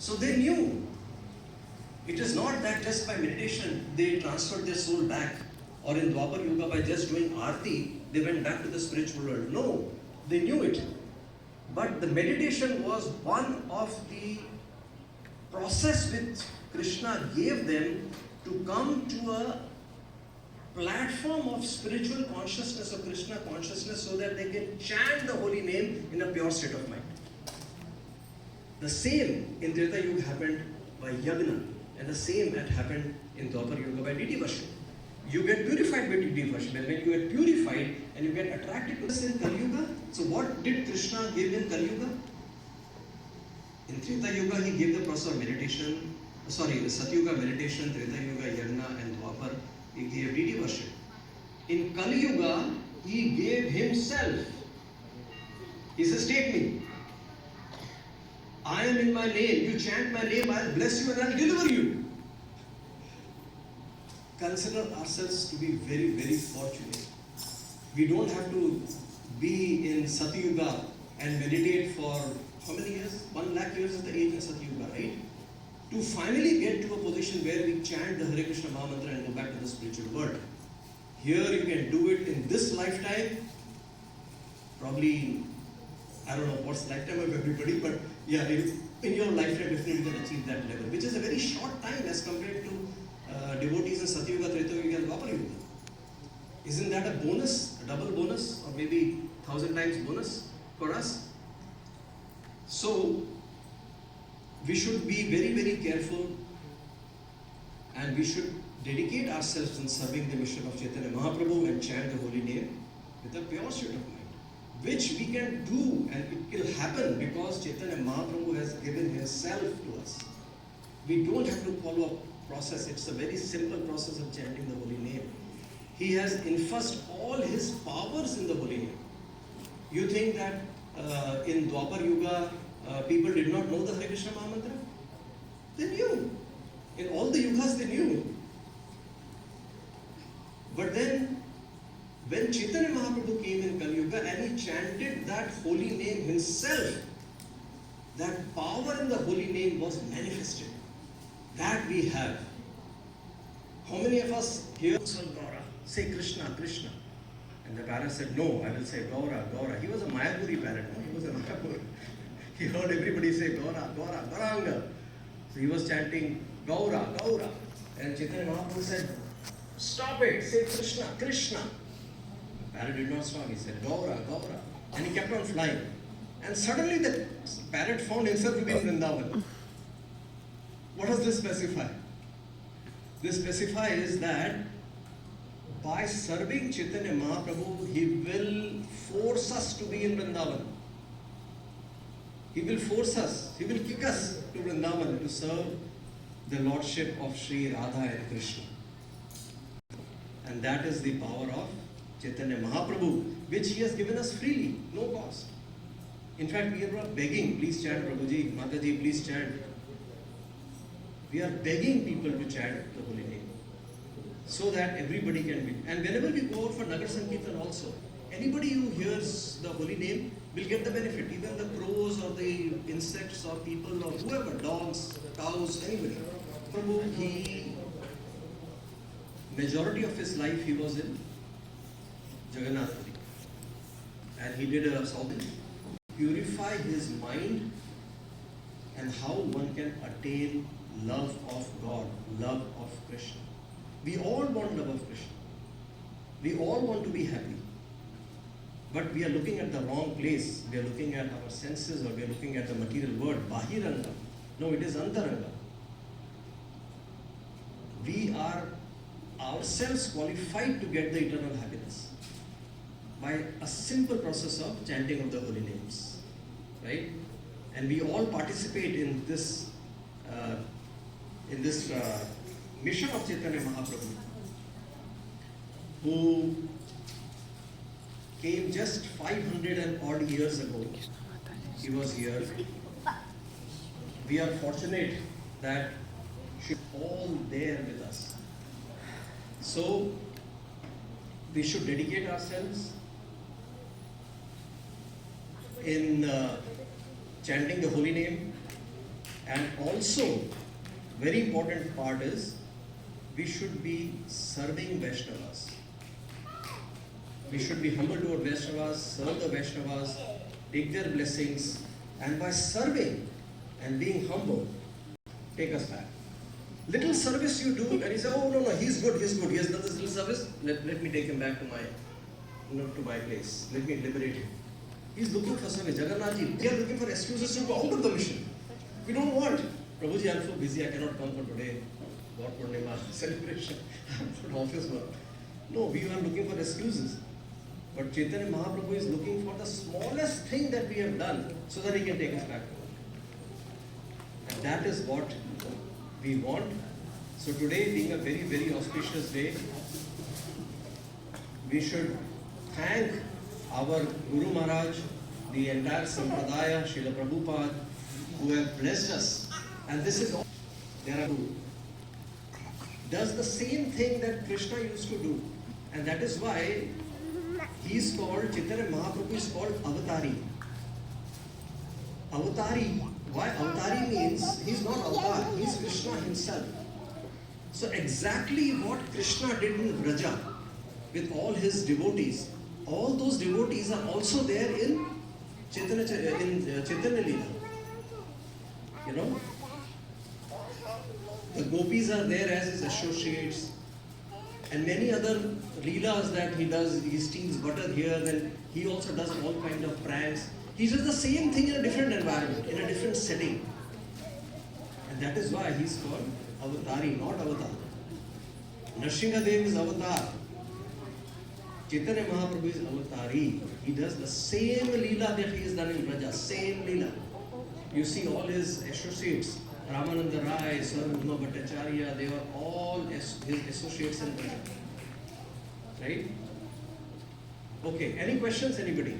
So they knew. It is not that just by meditation they transferred their soul back, or in Dwapar Yuga by just doing Aarti they went back to the spiritual world. No, they knew it. But the meditation was one of the process which Krishna gave them to come to a platform of spiritual consciousness, of Krishna consciousness, so that they can chant the holy name in a pure state of mind. The same in Treta Yuga happened by Yagna, and the same had happened in Dwapar Yuga by deity worship. You get purified by deity worship, and when you get purified and you get attracted to this in Kali Yuga, so what did Krishna give in Kali Yuga? In Treta Yuga he gave the process of meditation, the Satyuga meditation, Treta Yuga Yagna, and Dwapar he gave deity worship. In Kali Yuga he gave himself. He says, take me. I am in my name. You chant my name, I will bless you and I will deliver you. Consider ourselves to be very, very fortunate. We don't have to be in Satyuga and meditate for how many years? 1 lakh years is the age of Satyuga, right? To finally get to a position where we chant the Hare Krishna Maha Mantra and go back to the spiritual world. Here you can do it in this lifetime. Probably, I don't know what's lifetime of everybody, but yeah, in your lifetime definitely you can achieve that level, which is a very short time as compared to devotees in Satyuga, Treta Yuga and Dwapar Yuga. Isn't that a bonus, a double bonus, or maybe 1,000 times bonus for us? So, we should be very, very careful, and we should dedicate ourselves in serving the mission of Chaitanya Mahaprabhu and chant the holy name with a pure state of mind, which we can do, and it will happen because Chaitanya Mahaprabhu has given himself to us. We don't have to follow a process. It's a very simple process of chanting the holy name. He has infused all his powers in the holy name. You think that in Dwapar Yuga people did not know the Hare Krishna Maha Mantra? They knew. In all the yugas they knew. But then when Chaitanya Mahaprabhu came in Kali Yuga and he chanted that holy name himself, that power in the holy name was manifested. That we have. How many of us here say Krishna, Krishna? And the parrot said, no, I will say Gaura, Gaura. He was a Mayapuri parrot, no? He was a Mayapur. He heard everybody say Gaura, Gaura, Gauranga. So he was chanting Gaura, Gaura. And Chaitanya Mahaprabhu said, stop it, say Krishna, Krishna. The parrot did not stop, he said Gaura, Gaura. And he kept on flying. And suddenly the parrot found himself to be in Vrindavan. What does this specify? This specifies that by serving Chaitanya Mahaprabhu, he will force us to be in Vrindavan. He will force us, he will kick us to Vrindavan to serve the Lordship of Sri Radha and Krishna. And that is the power of Chaitanya Mahaprabhu, which he has given us freely, no cost. In fact, we are not begging, please chant Prabhuji, Mataji, please chant. We are begging people to chant the holy name so that everybody can be. And whenever we go out for Nagar Sankirtan also, anybody who hears the holy name will get the benefit. Even the crows or the insects or people or whoever, dogs, cows, anybody. Prabhu, he, majority of his life he was in Jagannath Puri. And he did a something, purify his mind and how one can attain love of God, love of Krishna. We all want love of Krishna. We all want to be happy. But we are looking at the wrong place. We are looking at our senses, or we are looking at the material word, Bahiranga. No, it is Antaranga. We are ourselves qualified to get the eternal happiness by a simple process of chanting of the holy names. Right? And we all participate in this mission of Chaitanya Mahaprabhu, who came just 500 and odd years ago. He was here. We are fortunate that she is all there with us. So we should dedicate ourselves in chanting the holy name And also, very important part is we should be serving Vaishnavas. We should be humble toward Vaishnavas, serve the Vaishnavas, take their blessings, and by serving and being humble, take us back. Little service you do, and you say, oh no, he's good, he has done this little service, let me take him back to my place. Let me liberate him. He's looking for service. Jagannath ji, we are looking for excuses to go out of the mission. We don't want. Prabhuji, I'm so busy, I cannot come for today. God Purnima celebration. I'm for office work. No, we are looking for excuses. But Chaitanya Mahaprabhu is looking for the smallest thing that we have done so that he can take us back to work. And that is what we want. So today being a very, very auspicious day, we should thank our Guru Maharaj, the entire Sampradaya, Srila Prabhupada, who have blessed us. And this is all. There are who does the same thing that Krishna used to do. And that is why he is called, Chaitanya Mahaprabhu is called Avatari. Avatari, why Avatari means he is not Avatar, he is Krishna himself. So exactly what Krishna did in Vraja with all his devotees, all those devotees are also there in Chaitanya Leela. You know, the gopis are there as his associates, and many other leelas that he does. He steals butter here, then he also does all kind of pranks. He does the same thing in a different environment, in a different setting, and that is why he is called Avatari, not Avatar. Nrsimhadev is Avatar. Chaitanya Mahaprabhu is Avatari. He does the same leela that he has done in Vraja, same leela. You see all his associates, Ramananda Rai, Sarvabhauma Bhattacharya, they were all his associates in Vraja. Right? Okay, any questions, anybody?